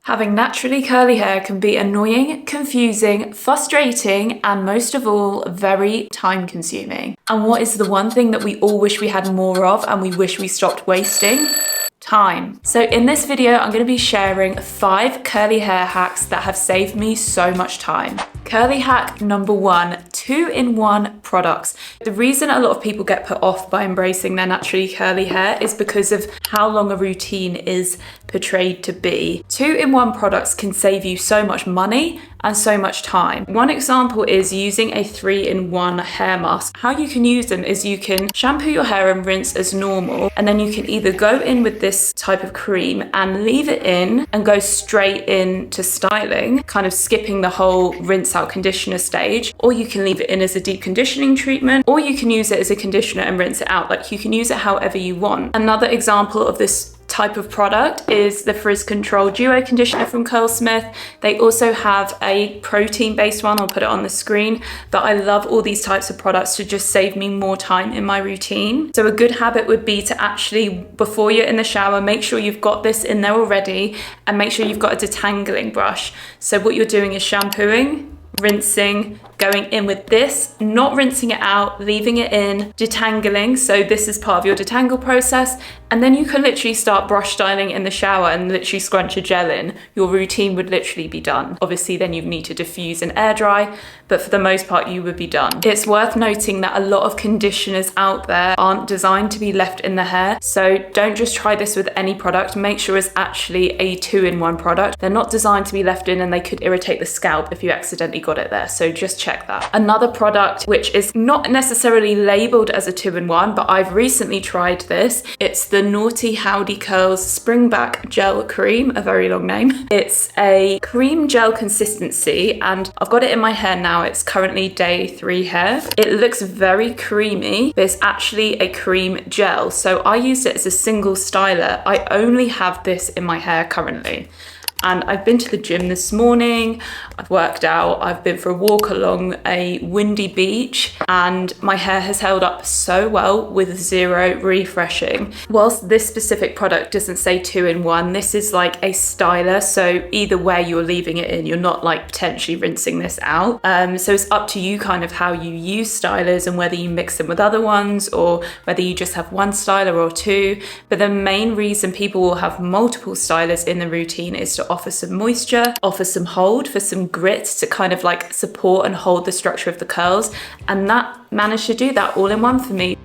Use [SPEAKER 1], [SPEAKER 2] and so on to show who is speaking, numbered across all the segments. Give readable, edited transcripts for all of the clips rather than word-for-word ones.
[SPEAKER 1] Having naturally curly hair can be annoying, confusing, frustrating, and most of all, very time consuming. And what is the one thing that we all wish we had more of and we wish we stopped wasting? Time. So in this video, I'm going to be sharing 5 curly hair hacks that have saved me so much time. Curly hack number 1, 2-in-1 products. The reason a lot of people get put off by embracing their naturally curly hair is because of how long a routine is portrayed to be. 2-in-1 products can save you so much money and so much time. One example is using a 3-in-1 hair mask. How you can use them is you can shampoo your hair and rinse as normal, and then you can either go in with this type of cream and leave it in and go straight into styling, kind of skipping the whole rinse out conditioner stage, or you can leave it in as a deep conditioning treatment, or you can use it as a conditioner and rinse it out. Like, you can use it however you want. Another example of this type of product is the Frizz Control Duo Conditioner from Curlsmith. They also have a protein-based one, I'll put it on the screen, but I love all these types of products to just save me more time in my routine. So a good habit would be to actually, before you're in the shower, make sure you've got this in there already, and make sure you've got a detangling brush. So what you're doing is shampooing, rinsing, going in with this, not rinsing it out, leaving it in, detangling. So this is part of your detangle process. And then you can literally start brush styling in the shower and literally scrunch a gel in. Your routine would literally be done. Obviously, then you need to diffuse and air dry, but for the most part, you would be done. It's worth noting that a lot of conditioners out there aren't designed to be left in the hair. So don't just try this with any product. Make sure it's actually a 2-in-1 product. They're not designed to be left in, and they could irritate the scalp if you accidentally got it there. So just check that. Another product, which is not necessarily labeled as a 2-in-1, but I've recently tried this. It's the Naughty Howdy Curls Springback Gel Cream, a very long name. It's a cream gel consistency, and I've got it in my hair now. It's currently day 3 hair. It looks very creamy, but it's actually a cream gel. So I used it as a single styler. I only have this in my hair currently. And I've been to the gym this morning, I've worked out, I've been for a walk along a windy beach, and my hair has held up so well with 0 refreshing. Whilst this specific product doesn't say 2-in-1, this is like a styler, so either way you're leaving it in, you're not like potentially rinsing this out. So it's up to you kind of how you use stylers and whether you mix them with other ones or whether you just have one styler or 2. But the main reason people will have multiple stylers in the routine is to offer some moisture, offer some hold for some grit to kind of like support and hold the structure of the curls, and that managed to do that all in one for me.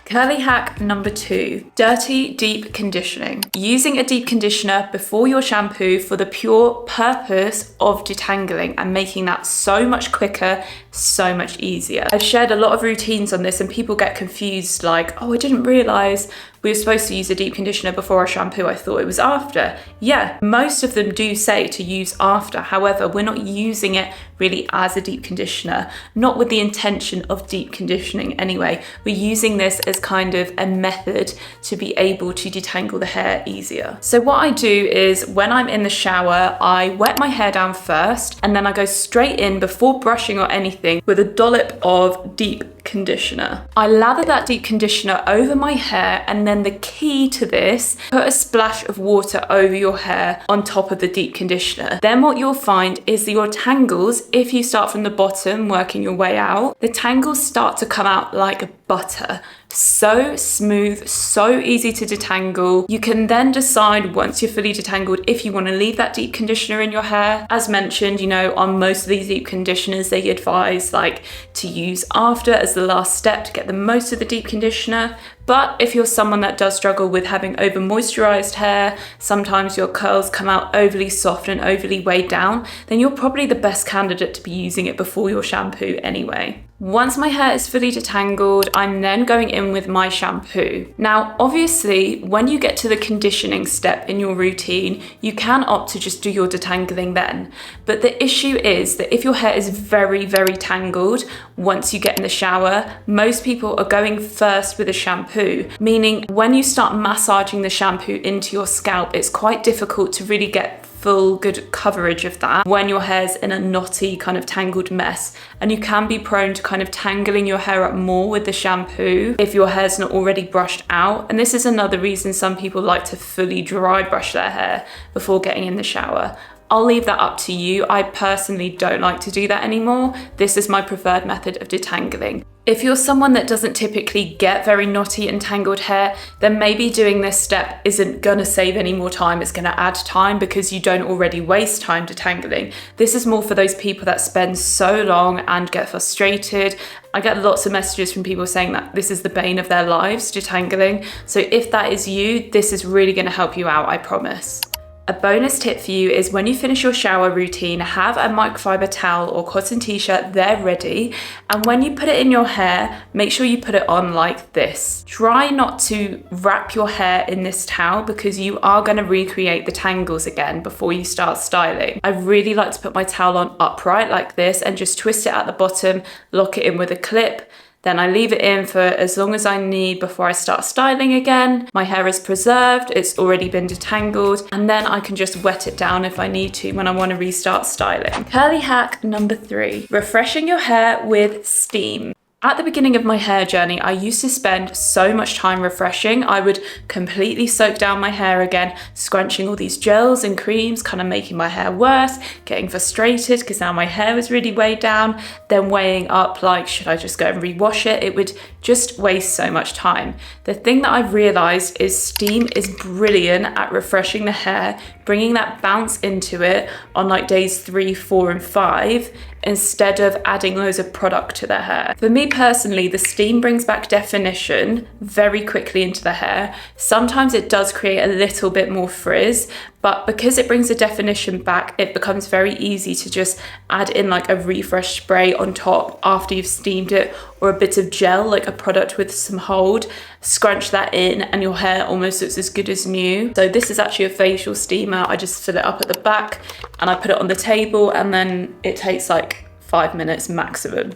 [SPEAKER 1] Curly hack number 2, dirty deep conditioning. Using a deep conditioner before your shampoo for the pure purpose of detangling and making that so much quicker, so much easier. I've shared a lot of routines on this and people get confused, like, oh, I didn't realize we were supposed to use a deep conditioner before a shampoo. I thought it was after. Yeah, most of them do say to use after. However, we're not using it really as a deep conditioner, not with the intention of deep conditioning anyway. We're using this as kind of a method to be able to detangle the hair easier. So what I do is when I'm in the shower, I wet my hair down first, and then I go straight in before brushing or anything with a dollop of deep conditioner. I lather that deep conditioner over my hair, and then the key to this, put a splash of water over your hair on top of the deep conditioner. Then what you'll find is your tangles, if you start from the bottom working your way out, the tangles start to come out like butter. So smooth, so easy to detangle. You can then decide once you're fully detangled if you want to leave that deep conditioner in your hair. As mentioned, you know, on most of these deep conditioners, they advise like to use after as the last step to get the most of the deep conditioner. But if you're someone that does struggle with having over moisturized hair, sometimes your curls come out overly soft and overly weighed down, then you're probably the best candidate to be using it before your shampoo anyway. Once my hair is fully detangled, I'm then going in with my shampoo. Now, obviously, when you get to the conditioning step in your routine, you can opt to just do your detangling then. But the issue is that if your hair is very, very tangled, once you get in the shower, most people are going first with a shampoo, meaning when you start massaging the shampoo into your scalp, it's quite difficult to really get full good coverage of that when your hair's in a knotty kind of tangled mess. And you can be prone to kind of tangling your hair up more with the shampoo if your hair's not already brushed out. And this is another reason some people like to fully dry brush their hair before getting in the shower. I'll leave that up to you. I personally don't like to do that anymore. This is my preferred method of detangling. If you're someone that doesn't typically get very knotty and tangled hair, then maybe doing this step isn't gonna save any more time. It's gonna add time because you don't already waste time detangling. This is more for those people that spend so long and get frustrated. I get lots of messages from people saying that this is the bane of their lives, detangling. So if that is you, this is really gonna help you out, I promise. A bonus tip for you is when you finish your shower routine, have a microfiber towel or cotton t-shirt there ready. And when you put it in your hair, make sure you put it on like this. Try not to wrap your hair in this towel because you are going to recreate the tangles again before you start styling. I really like to put my towel on upright like this and just twist it at the bottom, lock it in with a clip. Then I leave it in for as long as I need before I start styling again. My hair is preserved, it's already been detangled, and then I can just wet it down if I need to when I want to restart styling. Curly hack number 3, refreshing your hair with steam. At the beginning of my hair journey, I used to spend so much time refreshing. I would completely soak down my hair again, scrunching all these gels and creams, kind of making my hair worse, getting frustrated because now my hair was really weighed down, then weighing up like, should I just go and rewash it? It would just waste so much time. The thing that I've realized is steam is brilliant at refreshing the hair, bringing that bounce into it on like days 3, 4, and 5, instead of adding loads of product to the hair. For me personally, the steam brings back definition very quickly into the hair. Sometimes it does create a little bit more frizz, but because it brings the definition back, it becomes very easy to just add in like a refresh spray on top after you've steamed it, or a bit of gel, like a product with some hold, scrunch that in and your hair almost looks as good as new. So this is actually a facial steamer. I just fill it up at the back and I put it on the table, and then it takes like 5 minutes maximum.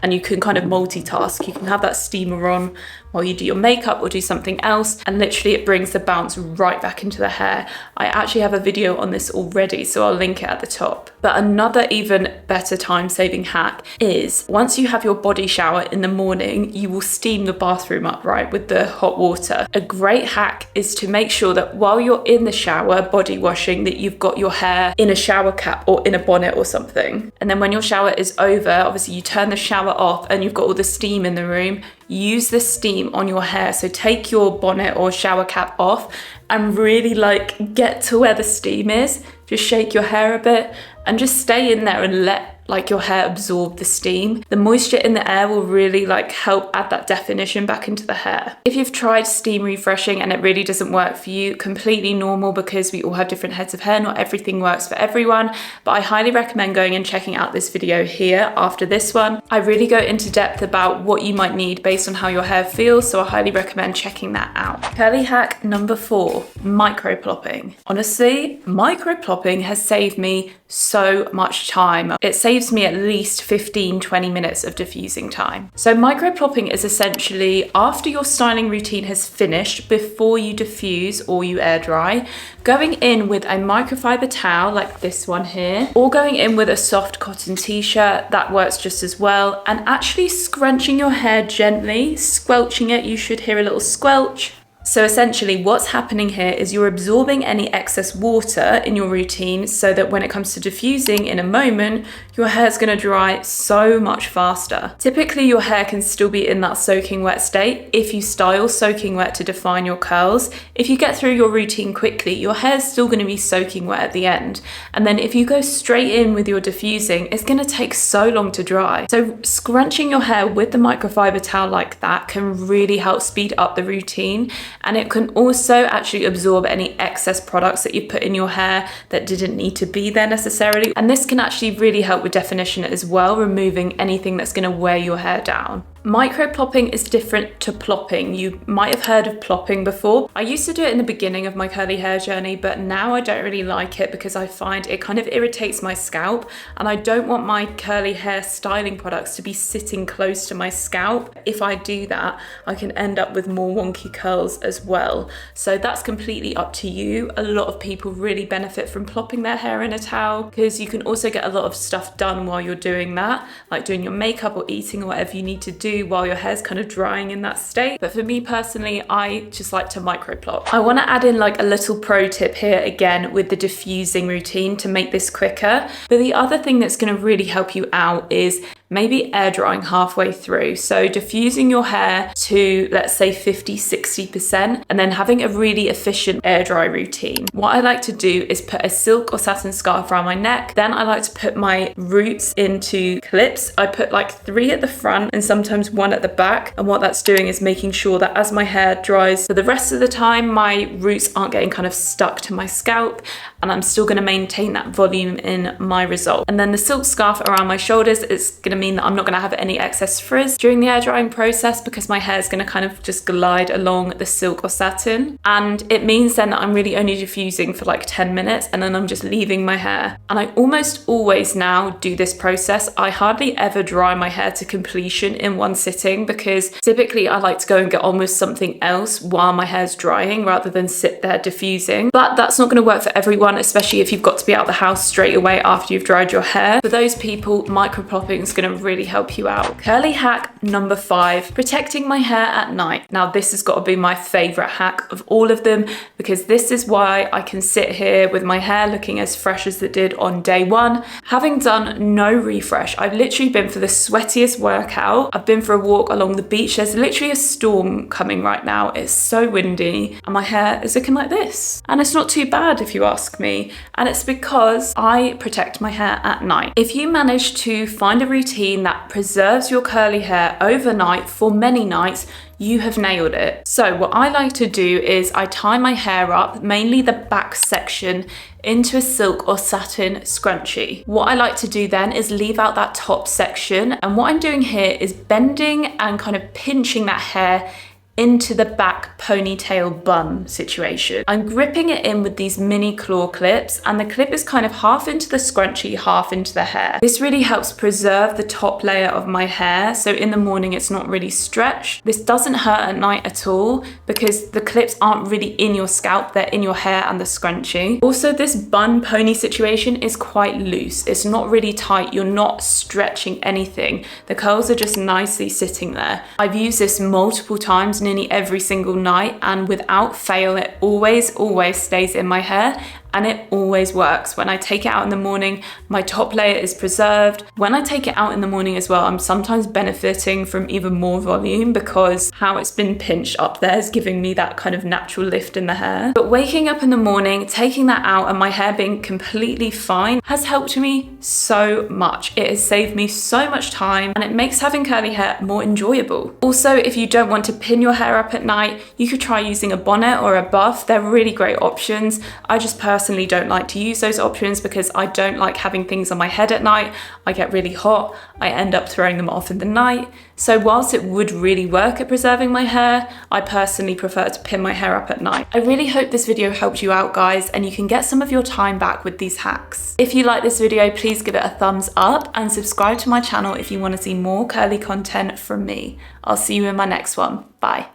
[SPEAKER 1] And you can kind of multitask. You can have that steamer on while you do your makeup or do something else, and literally it brings the bounce right back into the hair. I actually have a video on this already, so I'll link it at the top. But another even better time-saving hack is once you have your body shower in the morning, you will steam the bathroom up, right, with the hot water. A great hack is to make sure that while you're in the shower body washing, that you've got your hair in a shower cap or in a bonnet or something. And then when your shower is over, obviously you turn the shower off and you've got all the steam in the room. Use the steam on your hair. So take your bonnet or shower cap off and really like get to where the steam is. Just shake your hair a bit and just stay in there and let like your hair absorb the steam. The moisture in the air will really like help add that definition back into the hair. If you've tried steam refreshing and it really doesn't work for you, completely normal because we all have different heads of hair. Not everything works for everyone, but I highly recommend going and checking out this video here after this one. I really go into depth about what you might need based on how your hair feels, so I highly recommend checking that out. Curly hack number 4, microplopping. Honestly, microplopping has saved me so much time. It saves me at least 15-20 minutes of diffusing time. So microplopping is essentially after your styling routine has finished, before you diffuse or you air dry, going in with a microfiber towel like this one here, or going in with a soft cotton t-shirt, that works just as well, and actually scrunching your hair gently, squelching it. You should hear a little squelch. So essentially what's happening here is you're absorbing any excess water in your routine so that when it comes to diffusing in a moment, your hair's gonna dry so much faster. Typically your hair can still be in that soaking wet state if you style soaking wet to define your curls. If you get through your routine quickly, your hair's still gonna be soaking wet at the end. And then if you go straight in with your diffusing, it's gonna take so long to dry. So scrunching your hair with the microfiber towel like that can really help speed up the routine. And it can also actually absorb any excess products that you put in your hair that didn't need to be there necessarily. And this can actually really help with definition as well, removing anything that's going to weigh your hair down. Microplopping is different to plopping. You might have heard of plopping before. I used to do it in the beginning of my curly hair journey, but now I don't really like it because I find it kind of irritates my scalp, and I don't want my curly hair styling products to be sitting close to my scalp. If I do that, I can end up with more wonky curls as well. So that's completely up to you. A lot of people really benefit from plopping their hair in a towel because you can also get a lot of stuff done while you're doing that, like doing your makeup or eating or whatever you need to do while your hair's kind of drying in that state. But for me personally, I just like to microplop. I want to add in like a little pro tip here again with the diffusing routine to make this quicker. But the other thing that's going to really help you out is maybe air drying halfway through. So diffusing your hair to, let's say 50-60%, and then having a really efficient air dry routine. What I like to do is put a silk or satin scarf around my neck. Then I like to put my roots into clips. I put like 3 at the front and sometimes 1 at the back. And what that's doing is making sure that as my hair dries for the rest of the time, my roots aren't getting kind of stuck to my scalp, and I'm still going to maintain that volume in my result. And then the silk scarf around my shoulders is going to mean that I'm not going to have any excess frizz during the air drying process because my hair is going to kind of just glide along the silk or satin. And it means then that I'm really only diffusing for like 10 minutes and then I'm just leaving my hair. And I almost always now do this process. I hardly ever dry my hair to completion in one sitting because typically I like to go and get on with something else while my hair's drying rather than sit there diffusing. But that's not going to work for everyone, especially if you've got to be out the house straight away after you've dried your hair. For those people, microplopping is going to really help you out. Curly hack number 5, protecting my hair at night. Now this has got to be my favorite hack of all of them because this is why I can sit here with my hair looking as fresh as it did on day 1, having done no refresh. I've literally been for the sweatiest workout. I've been for a walk along the beach. There's literally a storm coming right now. It's so windy and my hair is looking like this. And it's not too bad if you ask me. And it's because I protect my hair at night. If you manage to find a routine that preserves your curly hair overnight for many nights, you have nailed it. So what I like to do is I tie my hair up, mainly the back section, into a silk or satin scrunchie. What I like to do then is leave out that top section. And what I'm doing here is bending and kind of pinching that hair into the back ponytail bun situation. I'm gripping it in with these mini claw clips, and the clip is kind of half into the scrunchie, half into the hair. This really helps preserve the top layer of my hair, so in the morning it's not really stretched. This doesn't hurt at night at all because the clips aren't really in your scalp, they're in your hair and the scrunchie. Also, this bun pony situation is quite loose. It's not really tight, you're not stretching anything. The curls are just nicely sitting there. I've used this multiple times, nearly every single night, and without fail it always stays in my hair and it always works. When I take it out in the morning, my top layer is preserved. When I take it out in the morning as well, I'm sometimes benefiting from even more volume because how it's been pinched up there is giving me that kind of natural lift in the hair. But waking up in the morning, taking that out and my hair being completely fine has helped me so much. It has saved me so much time and it makes having curly hair more enjoyable. Also, if you don't want to pin your hair up at night, you could try using a bonnet or a buff. They're really great options. I just personally don't like to use those options because I don't like having things on my head at night. I get really hot. I end up throwing them off in the night. So whilst it would really work at preserving my hair, I personally prefer to pin my hair up at night. I really hope this video helped you out, guys, and you can get some of your time back with these hacks. If you like this video, please give it a thumbs up and subscribe to my channel if you want to see more curly content from me. I'll see you in my next one. Bye.